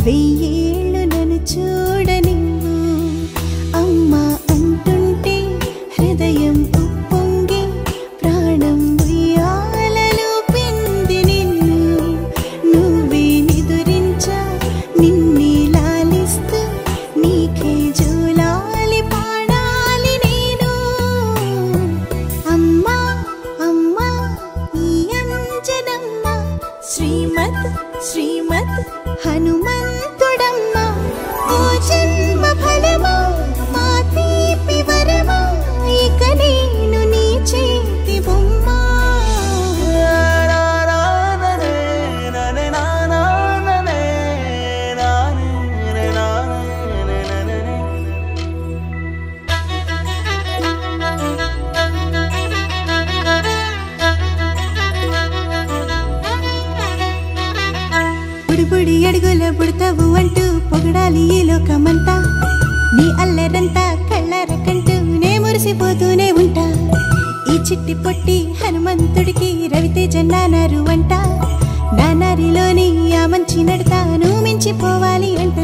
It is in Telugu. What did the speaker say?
వెయ్యేళ్ళు నన్ను చూడనివ్వు అమ్మా అంటుంటే హృదయం ఉప్పొంగి ప్రాణం ఉయ్యాలలో పిండి నిన్ను నువ్వే నిదురించా నిన్నే లాలిస్తూ నీకే జోలాలి పాడాలి నేను అమ్మా అమ్మా ఈ అంజనమ్మ శ్రీమత్ శ్రీమత్ హనుమంతుడమ్మ ఓ జన్మ ఫలమా మా తీపి వరమా ఇక నేను నీ చేతి బొమ్మ బుడి అడుగుల పుడతావు అంటూ పొగడాలి ఈ లోకమంతా నీ అల్లరంతా కళ్ళరకంటూ నే మురిసిపోతూనే ఉంటా ఈ చిట్టి పొట్టి హనుమంతుడికి రవితేజ నానారు అంట నానారిలోని ఆ మంచి నడతా నువ్వు మించిపోవాలి అంట